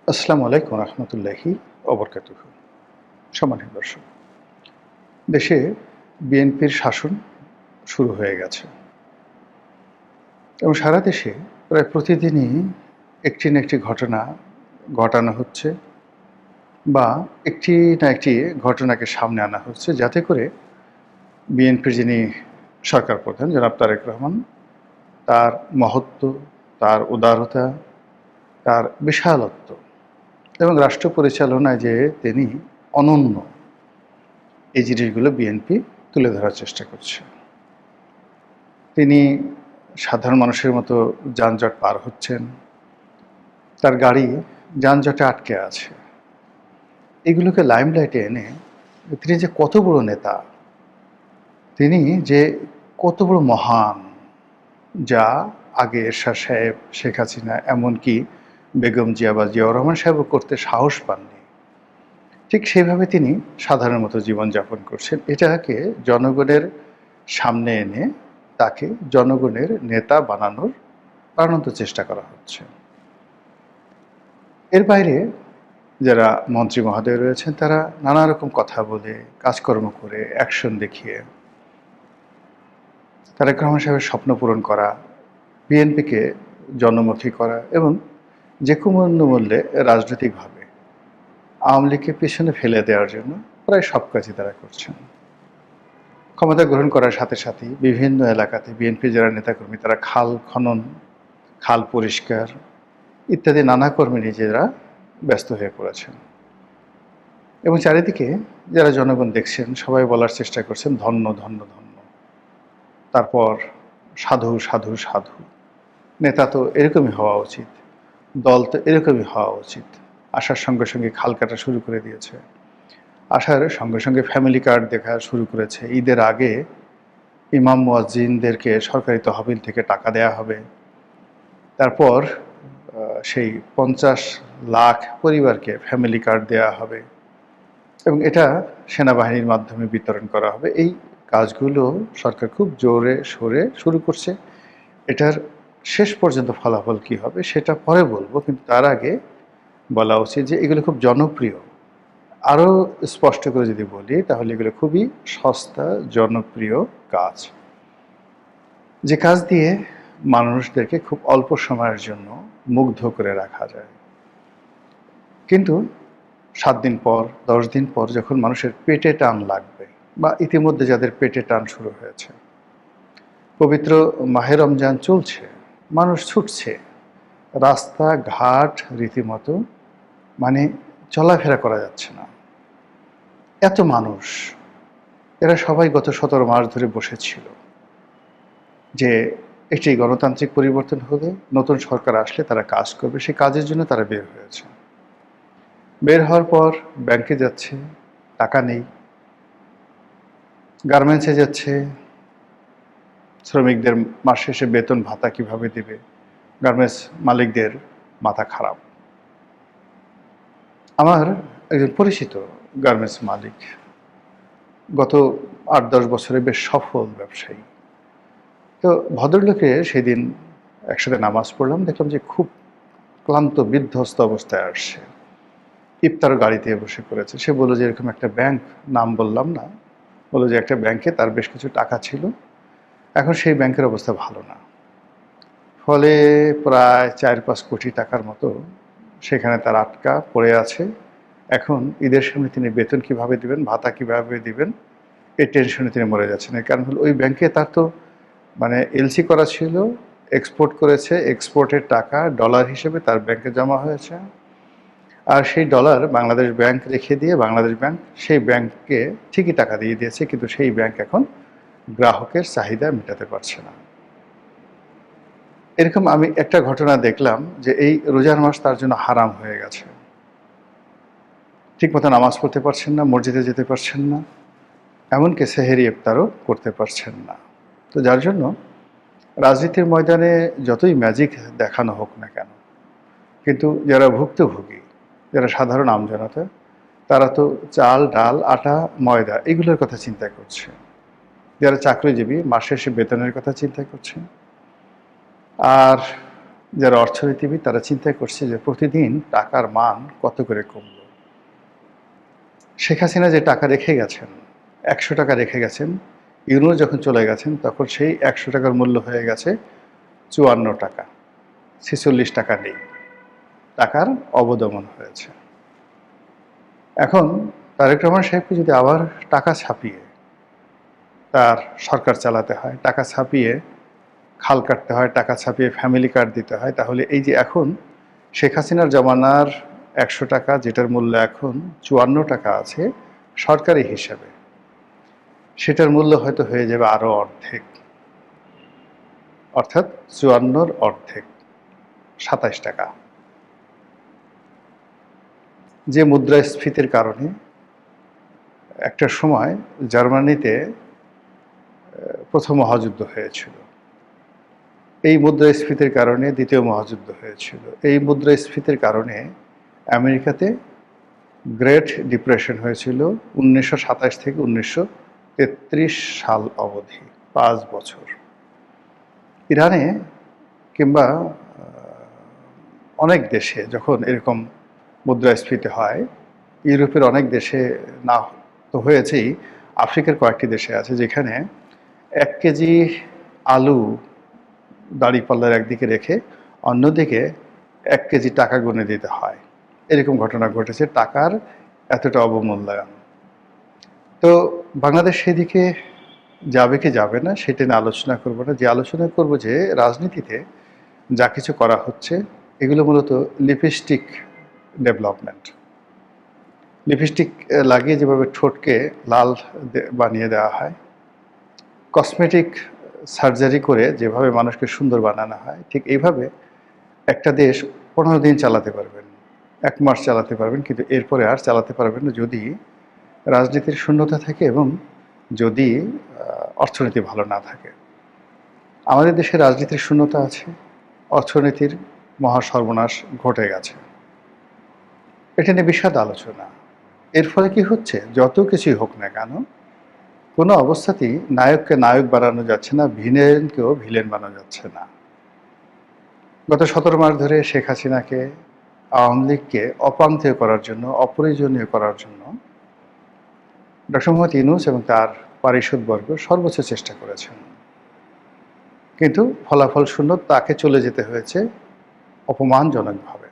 আসসালামু আলাইকুম রহমতুল্লাহি ওবরকাতুহু। সম্মানিত দর্শক, দেশে বিএনপির শাসন শুরু হয়ে গেছে এবং সারা দেশে প্রায় প্রতিদিনই একটি না একটি ঘটনা ঘটানো হচ্ছে বা একটি না একটি ঘটনাকে সামনে আনা হচ্ছে, যাতে করে বিএনপির যিনি সরকার প্রধান জনাব তারেক রহমান, তার মহত্ব, তার উদারতা, তার বিশালত্ব এবং রাষ্ট্র পরিচালনায় যে তিনি অনন্য, এই জিনিসগুলো বিএনপি তুলে ধরার চেষ্টা করছে। তিনি সাধারণ মানুষের মতো যানজট পার হচ্ছেন, তার গাড়ি যানজটে আটকে আছে। এগুলোকে লাইমলাইটে এনে তিনি যে কত বড় নেতা, তিনি যে কত বড় মহান, যা আগে এরশাদ সাহেব, শেখ হাসিনা, এমনকি বেগম জিয়া বা জিয়াউর রহমান সাহেবও করতে সাহস পাননি, ঠিক সেইভাবে তিনি সাধারণ মতো জীবনযাপন করছেন। এটাকে জনগণের সামনে এনে তাকে জনগণের নেতা বানানোর চেষ্টা করা হচ্ছে। এর বাইরে যারা মন্ত্রী মহোদয় রয়েছেন, তারা নানা রকম কথা বলে, কাজকর্ম করে, অ্যাকশন দেখিয়ে তারেক রহমান সাহেবের স্বপ্ন পূরণ করা, বিএনপিকে জনমুখী করা এবং যে কোনো মূল্যে রাজনৈতিকভাবে আওয়ামী লীগকে পেছনে ফেলে দেওয়ার জন্য প্রায় সব কাজই তারা করছেন। ক্ষমতা গ্রহণ করার সাথে সাথেই বিভিন্ন এলাকাতে বিএনপি যারা নেতাকর্মী, তারা খাল খনন, খাল পরিষ্কার ইত্যাদি নানা কর্মে নিজেরা ব্যস্ত হয়ে পড়েছেন এবং চারিদিকে যারা জনগণ দেখছেন, সবাই বলার চেষ্টা করছেন ধন্য ধন্য ধন্য। তারপর সাধু সাধু সাধু, নেতা তো এরকমই হওয়া উচিত, দল তো এরকমই হওয়া উচিত। আসার সঙ্গে সঙ্গে খাল কাটা শুরু করে দিয়েছে, আসার সঙ্গে সঙ্গে ফ্যামিলি কার্ড দেখা শুরু করেছে। ঈদের আগে ইমাম মুয়াজ্জিনদেরকে সরকারি তহবিল থেকে টাকা দেয়া হবে। তারপর সেই 50 লাখ পরিবারকে ফ্যামিলি কার্ড দেয়া হবে এবং এটা সেনাবাহিনীর মাধ্যমে বিতরণ করা হবে। এই কাজগুলো সরকার খুব জোরে সোরে শুরু করছে। এটার শেষ পর্যন্ত ফলাফল কী হবে সেটা পরে বলবো, কিন্তু তার আগে বলা উচিত যে এগুলো খুব জনপ্রিয়। আরও স্পষ্ট করে যদি বলি, তাহলে এগুলো খুবই সস্তা জনপ্রিয় কাজ, যে কাজ দিয়ে মানুষদেরকে খুব অল্প সময়ের জন্য মুগ্ধ করে রাখা যায়। কিন্তু 7 দিন পর, 10 দিন পর যখন মানুষের পেটে টান লাগবে, বা ইতিমধ্যে যাদের পেটে টান শুরু হয়েছে, পবিত্র মাহে রমজান চলছে, মানুষ ছুটছে, রাস্তাঘাট রীতিমতো মানে চলাফেরা করা যাচ্ছে না, এত মানুষ। এরা সবাই গত 17 মাস ধরে বসেছিল যে একটি গণতান্ত্রিক পরিবর্তন হলে, নতুন সরকার আসলে তারা কাজ করবে, সেই কাজের জন্য তারা বের হয়েছে। বের হওয়ার পর ব্যাংকে যাচ্ছে, টাকা নেই, গার্মেন্টসে যাচ্ছে, শ্রমিকদের মাস শেষে বেতন ভাতা কিভাবে দেবে, গার্মেন্টস মালিকদের মাথা খারাপ। আমার একজন পরিচিত গার্মেন্টস মালিক, গত 8-10 বছরে বেশ সফল ব্যবসায়ী। তো ভদ্রলোকে সেদিন একসাথে নামাজ পড়লাম, দেখলাম যে খুব ক্লান্ত বিধ্বস্ত অবস্থায় আসছে, ইফতার গাড়িতে বসে পড়েছে। সে বলল যে এরকম একটা ব্যাংক, নাম বললাম না, বললো যে একটা ব্যাংকে তার বেশ কিছু টাকা ছিল, এখন সেই ব্যাংকের অবস্থা ভালো না, ফলে প্রায় 4-5 কোটি টাকার মতো সেখানে তার আটকা পড়ে আছে। এখন ঈদের সামনে তিনি বেতন কিভাবে দিবেন, ভাতা কিভাবে দিবেন, এই টেনশনে তিনি মরে যাচ্ছেন। এর কারণ হলো ওই ব্যাংকে তার তো মানে এলসি করা ছিল, এক্সপোর্ট করেছে, এক্সপোর্টের টাকা ডলার হিসেবে তার ব্যাংকে জমা হয়েছে, আর সেই ডলার বাংলাদেশ ব্যাংক রেখে দিয়ে বাংলাদেশ ব্যাংক সেই ব্যাংককে ঠিকই টাকা দিয়ে দিয়েছে, কিন্তু সেই ব্যাংক এখন গ্রাহকের চাহিদা মেটাতে পারছে না। এরকম আমি একটা ঘটনা দেখলাম যে এই রোজার মাস তার জন্য হারাম হয়ে গেছে। ঠিকমতো নামাজ পড়তে পারছেন না, মসজিদে যেতে পারছেন না, এমনকি সেহেরি ইফতারও করতে পারছেন না। তো যার জন্য রাজনীতির ময়দানে যতই ম্যাজিক দেখানো হোক না কেন, কিন্তু যারা ভুক্তভোগী, যারা সাধারণ আমজনতা, তারা তো চাল, ডাল, আটা, ময়দা এগুলোর কথা চিন্তা করছে। যারা চাকরিজীবী, মাস শেষে বেতনের কথা চিন্তা করছে। আর যারা অর্থনীতিবিদ তারা চিন্তা করছে যে প্রতিদিন টাকার মান কত করে কমল। শেখ হাসিনা যে টাকা রেখে গেছেন, 100 টাকা রেখে গেছেন, ইউনূস যখন চলে গেছেন তখন সেই 100 টাকার মূল্য হয়ে গেছে 54 টাকা, 46 টাকা নেই। টাকার অবদমন হয়েছে। এখন তারেক রহমান সাহেবকে যদি আবার টাকা ছাপিয়ে তার সরকার চালাতে হয়, টাকা ছাপিয়ে খাল কাটতে হয়, টাকা ছাপিয়ে ফ্যামিলি কার্ড দিতে হয়, তাহলে এই যে এখন শেখ হাসিনার জমানার 100 টাকা, যেটার মূল্য এখন 54 টাকা আছে সরকারি হিসাবে, সেটার মূল্য হয়তো হয়ে যাবে আরও অর্ধেক, অর্থাৎ 54-র অর্ধেক, 27 টাকা। যে মুদ্রাস্ফীতির কারণে একটা সময় জার্মানিতে প্রথম মহাযুদ্ধ হয়েছিল, এই মুদ্রাস্ফীতির কারণে দ্বিতীয় মহাযুদ্ধ হয়েছিল, এই মুদ্রাস্ফীতির কারণে আমেরিকাতে গ্রেট ডিপ্রেশন হয়েছিল 1927 থেকে 1933 সাল অবধি, 5 বছর। ইরানে কিংবা অনেক দেশে যখন এরকম মুদ্রাস্ফীতি হয়, ইউরোপের অনেক দেশে না তো হয়েছেই, আফ্রিকার কয়েকটি দেশে আছে যেখানে 1 কেজি আলু দাঁড়িপাল্লার একদিকে রেখে অন্যদিকে 1 কেজি টাকা গুনে দিতে হয়। এরকম ঘটনা ঘটেছে, টাকার এতটা অবমূল্যায়ন। তো বাংলাদেশ সেদিকে যাবে কি যাবে না সেটা নিয়ে আলোচনা করব না। যে আলোচনা করব যে রাজনীতিতে যা কিছু করা হচ্ছে এগুলো মূলত লিপস্টিক ডেভেলপমেন্ট। লিপস্টিক লাগিয়ে যেভাবে ঠোঁটকে লাল বানিয়ে দেওয়া হয়, কসমেটিক সার্জারি করে যেভাবে মানুষকে সুন্দর বানানো হয়, ঠিক এইভাবে একটা দেশ 15 দিন চালাতে পারবেন, 1 মাস চালাতে পারবেন, কিন্তু এরপরে আর চালাতে পারবেন না যদি রাজনীতির শূন্যতা থাকে এবং যদি অর্থনীতি ভালো না থাকে। আমাদের দেশে রাজনীতির শূন্যতা আছে, অর্থনীতির মহা সর্বনাশ ঘটে গেছে। এটা নিয়ে বিশদ আলোচনা। এর ফলে কি হচ্ছে, যত কিছুই হোক না কেন, কোনো অবস্থাতেই নায়ককে নায়ক বানানো যাচ্ছে না, ভিলেনকেও ভিলেন বানানো যাচ্ছে না। গত 17 মাস ধরে শেখ হাসিনাকে, আওয়ামী লীগকে অপান্তেয় করার জন্য, অপ্রয়োজনীয় করার জন্য ডক্টর মোহাম্মদ ইউনূস এবং তার পারিষদবর্গ সর্বোচ্চ চেষ্টা করেছেন, কিন্তু ফলাফল শূন্য। তাকে চলে যেতে হয়েছে অপমানজনকভাবে,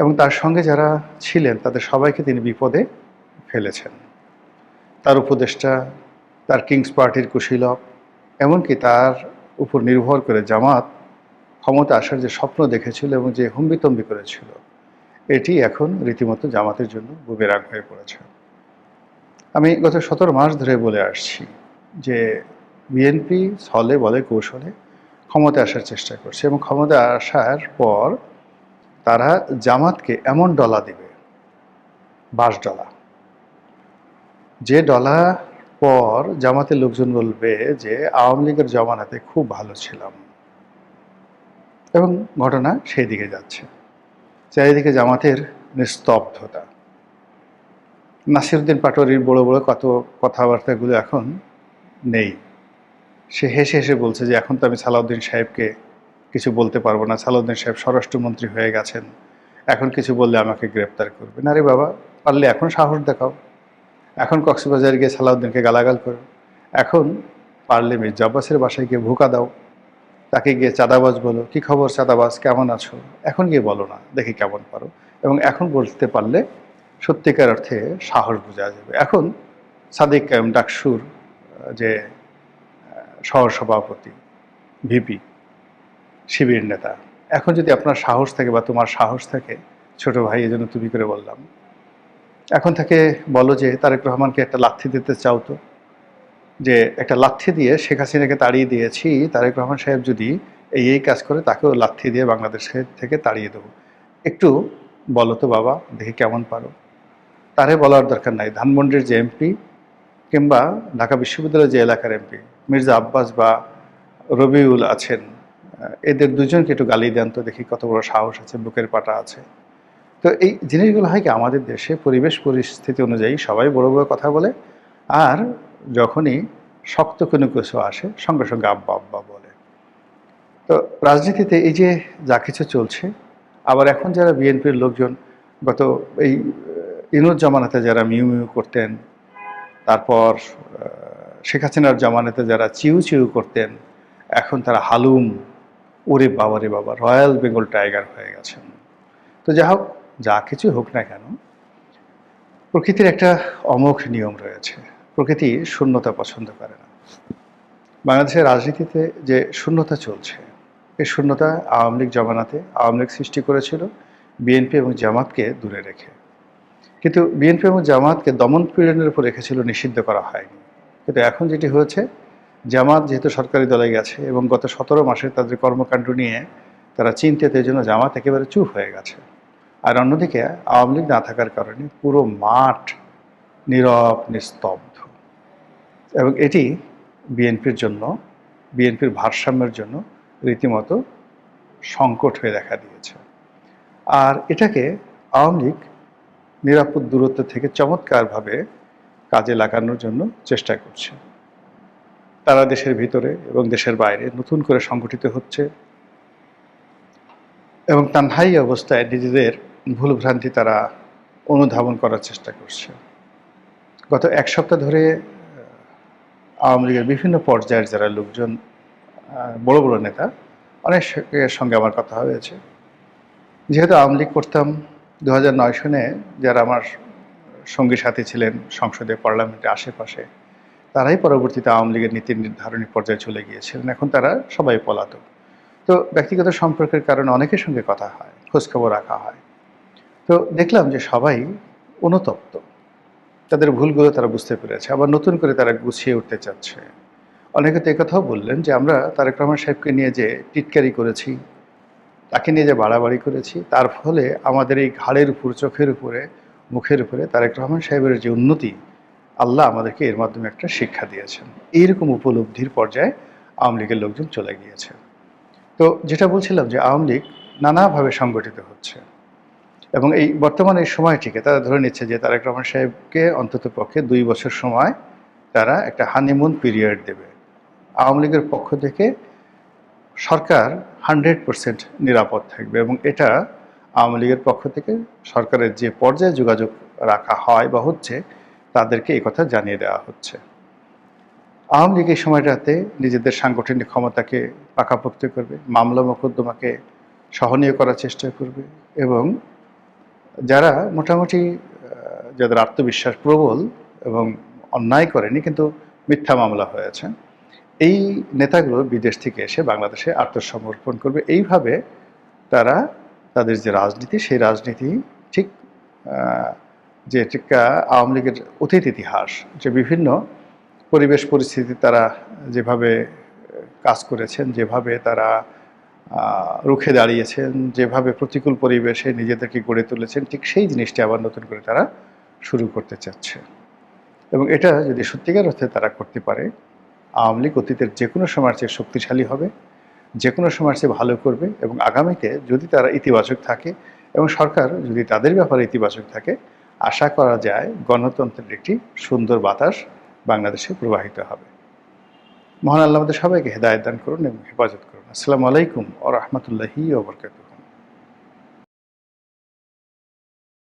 এবং তার সঙ্গে যারা ছিলেন তাদের সবাইকে তিনি বিপদে ফেলেছেন। তার উপদেষ্টা, তার কিংস পার্টির কুশীলব, এমনকি তার উপর নির্ভর করে জামাত ক্ষমতা আসার যে স্বপ্ন দেখেছিল এবং যে হুম্বিতম্বি করেছিল, এটি এখন রীতিমতো জামাতের জন্য বুমেরাং হয়ে পড়েছে। আমি গত 17 মাস ধরে বলে আসছি যে বিএনপি ছলে বলে কৌশলে ক্ষমতায় আসার চেষ্টা করছে, এবং ক্ষমতায় আসার পর তারা জামাতকে এমন ডলা দিবে, 22 ডলা, যে ডলা পর জামাতের লোকজন বলবে যে আওয়ামী লীগের জমানাতে খুব ভালো ছিলাম, এবং ঘটনা সেই দিকে যাচ্ছে। চারিদিকে জামাতের নিস্তব্ধতা। নাসিরউদ্দিন পাটোয়ারির বড় বড় কত কথাবার্তাগুলো এখন নেই। সে হেসে হেসে বলছে যে এখন তো আমি সালাউদ্দিন সাহেবকে কিছু বলতে পারবো না, সালাউদ্দিন সাহেব স্বরাষ্ট্রমন্ত্রী হয়ে গেছেন, এখন কিছু বললে আমাকে গ্রেপ্তার করবেন। আরে বাবা, পারলে এখন সাহস দেখাও, এখন কক্সবাজার গিয়ে সালাউদ্দিনকে গালাগাল করো, এখন পারলে মির্জা আব্বাসের বাসায় গিয়ে ভুকা দাও, তাকে গিয়ে চাঁদাবাজ বলো, কি খবর চাঁদাবাজ, কেমন আছো, এখন গিয়ে বলো না, দেখি কেমন পারো। এবং এখন বলতে পারলে সত্যিকার অর্থে সাহস বোঝা যাবে। এখন সাদিক কায়েম ডাকসুর যে সহসভাপতি, ভিপি, শিবির নেতা, এখন যদি আপনার সাহস থাকে বা তোমার সাহস থাকে, ছোট ভাই এজন্য তুমি করে বললাম, এখন থেকে বলো যে তারেক রহমানকে একটা লাথি দিতে চাও তো, যে একটা লাথি দিয়ে শেখ হাসিনাকে তাড়িয়ে দিয়েছি, তারেক রহমান সাহেব যদি এই কাজ করে তাকেও লাথি দিয়ে বাংলাদেশের থেকে তাড়িয়ে দেবো, একটু বলো তো বাবা, দেখি কেমন পারো। তারে বলার দরকার নাই, ধানমন্ডির যে এমপি কিংবা ঢাকা বিশ্ববিদ্যালয়ের যে এলাকার এমপি মির্জা আব্বাস বা রবিউল আছেন, এদের দুজনকে একটু গালি দেন তো দেখি কত বড় সাহস আছে, বুকের পাটা আছে। তো এই জিনিসগুলো হয় কি, আমাদের দেশে পরিবেশ পরিস্থিতি অনুযায়ী সবাই বড় বড় কথা বলে, আর যখনই শক্ত কোনো কিছু আসে সঙ্গে সঙ্গে আব্বা আব্বা বলে। তো রাজনীতিতে এই যে যা কিছু চলছে, আবার এখন যারা বিএনপির লোকজন গত এই ইনুস জামানাতে যারা মিউ মিউ করতেন, তারপর শেখ হাসিনার জামানাতে যারা চিউ চিউ করতেন, এখন তারা হালুম, ওরে বাবা রে বাবা, রয়্যাল বেঙ্গল টাইগার হয়ে গেছেন। তো যা হোক, যা কিছু হোক না কেন, প্রকৃতির একটা অমোঘ নিয়ম রয়েছে। প্রকৃতি শূন্যতা পছন্দ করে না। বাংলাদেশের রাজনীতিতে যে শূন্যতা চলছে, এই শূন্যতা আওয়ামী লীগ জমানাতে আওয়ামী লীগ সৃষ্টি করেছিল বিএনপি এবং জামাতকে দূরে রেখে। কিন্তু বিএনপি এবং জামাতকে দমন পীড়নের উপর রেখেছিল, নিষিদ্ধ করা হয়নি। কিন্তু এখন যেটি হয়েছে, জামাত যেহেতু সরকারি দলে গেছে এবং গত 17 মাসে তাদের কর্মকাণ্ড নিয়ে তারা চিন্তিত, এই জন্য জামাত একেবারে চুপ হয়ে গেছে। আর অন্যদিকে আওয়ামী লীগ না থাকার কারণে পুরো মাঠ নীরব নিস্তব্ধ, এবং এটি বিএনপির জন্য, বিএনপির ভারসাম্যের জন্য রীতিমতো সংকট হয়ে দেখা দিয়েছে। আর এটাকে আওয়ামী লীগ নিরাপদ দূরত্ব থেকে চমৎকারভাবে কাজে লাগানোর জন্য চেষ্টা করছে। তারা দেশের ভিতরে এবং দেশের বাইরে নতুন করে সংগঠিত হচ্ছে এবং তানহাই অবস্থায় নিজেদের ভুলভ্রান্তি তারা অনুধাবন করার চেষ্টা করছে। গত এক সপ্তাহ ধরে আওয়ামী লীগের বিভিন্ন পর্যায়ের যারা লোকজন, বড় বড় নেতা, অনেকের সঙ্গে আমার কথা হয়েছে। যেহেতু আওয়ামী লীগ করতাম, 2009 সনে যারা আমার সঙ্গী সাথী ছিলেন সংসদে, পার্লামেন্টের আশেপাশে, তারাই পরবর্তীতে আওয়ামী লীগের নীতি নির্ধারণী পর্যায়ে চলে গিয়েছিলেন। এখন তারা সবাই পলাতক। তো ব্যক্তিগত সম্পর্কের কারণে অনেকের সঙ্গে কথা হয়, খোঁজখবর রাখা হয়। তো দেখলাম যে সবাই অনুতপ্ত, তাদের ভুলগুলো তারা বুঝতে পেরেছে, আবার নতুন করে তারা গুছিয়ে উঠতে চাচ্ছে। অনেকে তো একথাও বললেন যে আমরা তারেক রহমান সাহেবকে নিয়ে যে টিটকারি করেছি, তাকে নিয়ে যে বাড়াবাড়ি করেছি, তার ফলে আমাদের এই ঘাড়ের উপর, চোখের উপরে, মুখের উপরে তারেক রহমান সাহেবের যে উন্নতি, আল্লাহ আমাদেরকে এর মাধ্যমে একটা শিক্ষা দিয়েছেন। এইরকম উপলব্ধির পর্যায়ে আওয়ামী লীগের লোকজন চলে গিয়েছে। তো যেটা বলছিলাম যে আওয়ামী লীগ নানাভাবে সংগঠিত হচ্ছে এবং এই বর্তমানে এই সময়টিকে তারা ধরে নিচ্ছে যে তারেক রহমান সাহেবকে অন্তত পক্ষে 2 বছর সময় তারা একটা হানিমুন পিরিয়ড দেবে। আওয়ামী লীগের পক্ষ থেকে সরকার 100% নিরাপদ থাকবে এবং এটা আওয়ামী লীগের পক্ষ থেকে সরকারের যে পর্যায়ে যোগাযোগ রাখা হয় বা হচ্ছে, তাদেরকে এই কথা জানিয়ে দেওয়া হচ্ছে। আওয়ামী লীগ এই সময়টাতে নিজেদের সাংগঠনিক ক্ষমতাকে পাকাপোক্ত করবে, মামলা মোকদ্দমাকে সহনীয় করার চেষ্টা করবে এবং যারা মোটামুটি যাদের আত্মবিশ্বাস প্রবল এবং অন্যায় করেনি কিন্তু মিথ্যা মামলা হয়েছে, এই নেতাগুলো বিদেশ থেকে এসে বাংলাদেশে আত্মসমর্পণ করবে। এইভাবে তারা তাদের যে রাজনীতি, সেই রাজনীতি ঠিক যে টিকা আওয়ামী লীগের অতীত ইতিহাস, যে বিভিন্ন পরিবেশ পরিস্থিতি তারা যেভাবে কাজ করেছেন, যেভাবে তারা রুখে দাঁড়িয়েছেন, যেভাবে প্রতিকূল পরিবেশে নিজেদেরকে গড়ে তুলেছেন, ঠিক সেই জিনিসটি আবার নতুন করে তারা শুরু করতে চাচ্ছে। এবং এটা যদি সত্যিকার অর্থে তারা করতে পারে, আওয়ামী লীগ অতীতের যে কোনো সময়ের চেয়ে শক্তিশালী হবে, যে কোনো সময়ের চেয়ে ভালো করবে এবং আগামীতে যদি তারা ইতিবাচক থাকে এবং সরকার যদি তাদের ব্যাপারে ইতিবাচক থাকে, আশা করা যায় গণতন্ত্রের একটি সুন্দর বাতাস বাংলাদেশে প্রবাহিত হবে। মহান আল্লাহ আমাদের সবাইকে হেদায়েত দান করুন এবং হেফাজত করুন। আসসালামু আলাইকুম ওয়া রাহমাতুল্লাহি ওয়া বারাকাতুহু।